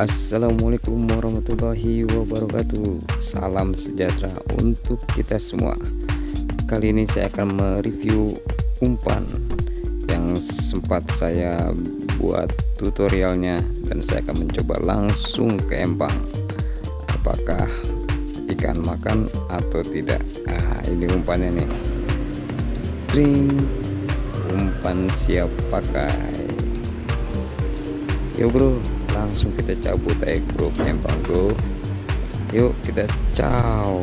Assalamualaikum warahmatullahi wabarakatuh. Salam sejahtera untuk kita semua. Kali ini saya akan mereview umpan yang sempat saya buat tutorialnya, dan saya akan mencoba langsung ke empang. Apakah ikan makan atau tidak? Ini umpannya nih. Tring, umpan siap pakai. Yo bro, langsung kita cabut aja bro, empang bro. Yuk kita caw.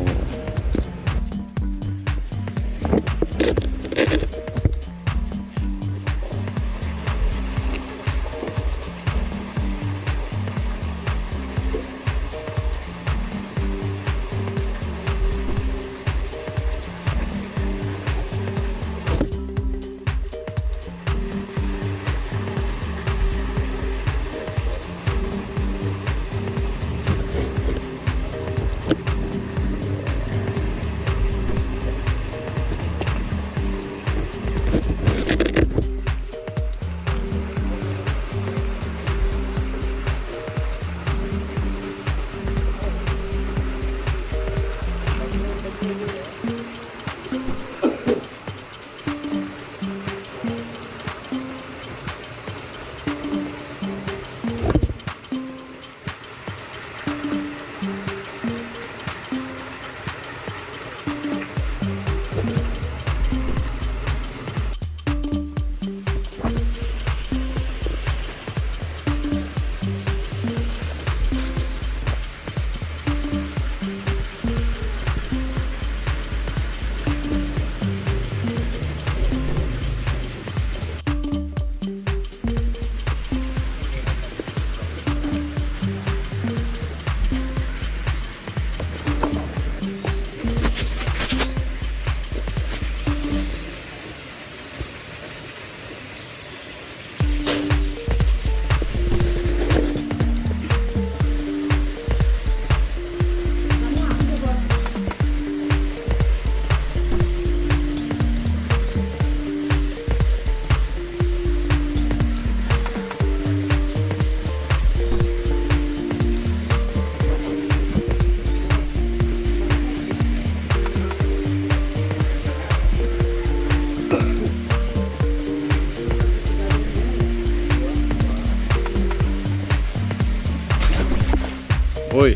Woi,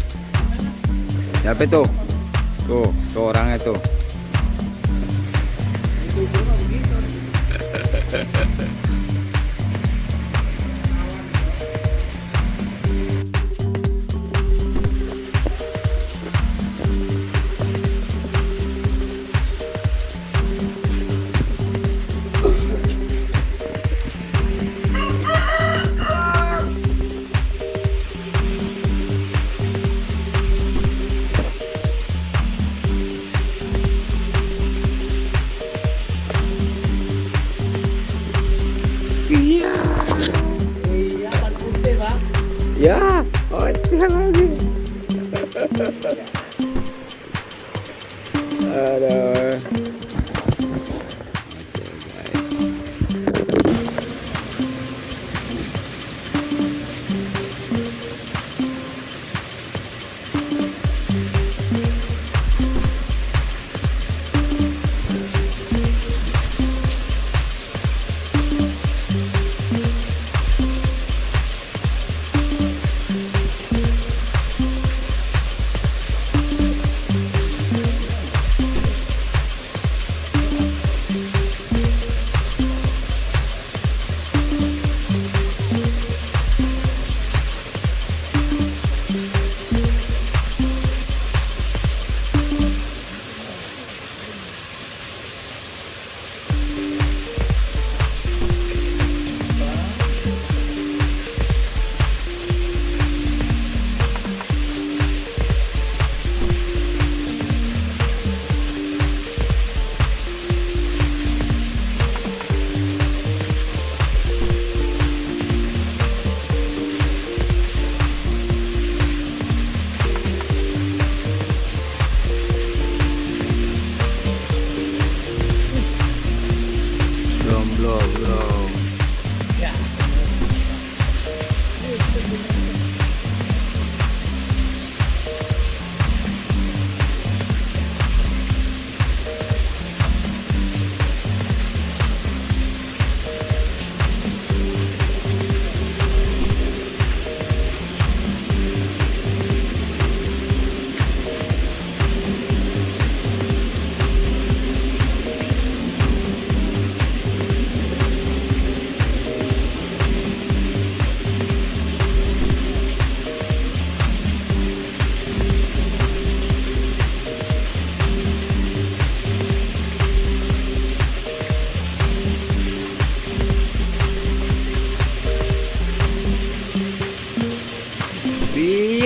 siapa itu? Tuh orangnya tuh. Ya, oceh lagi. Aduh.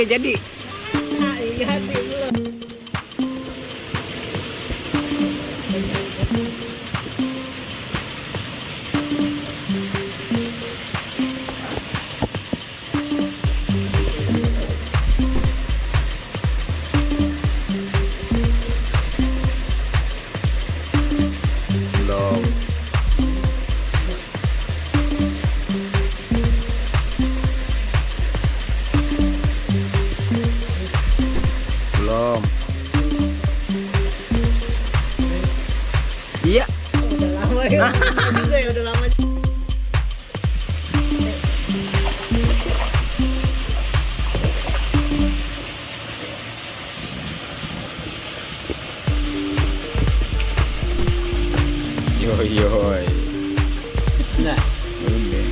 jadi. Belum. Belum. Iya. Udah lama ya. Udah lama. Yoi yoi. Nah, Udah.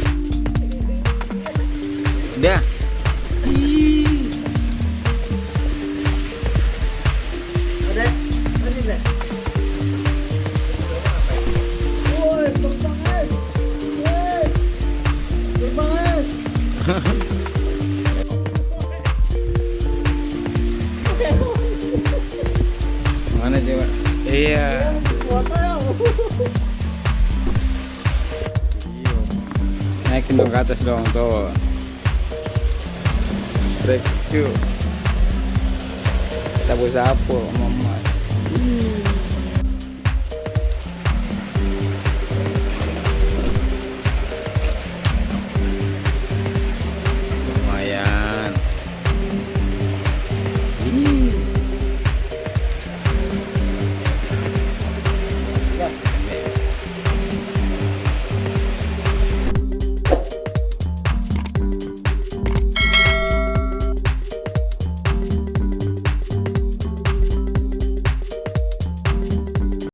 Udah. ada ini deh. Woi, berbanget. Yes. Berbanget. Mana coba? Iya. Foto ya. Naikin dong ke atas dong tuh. Strike cu. Sapu-sapu sama mas.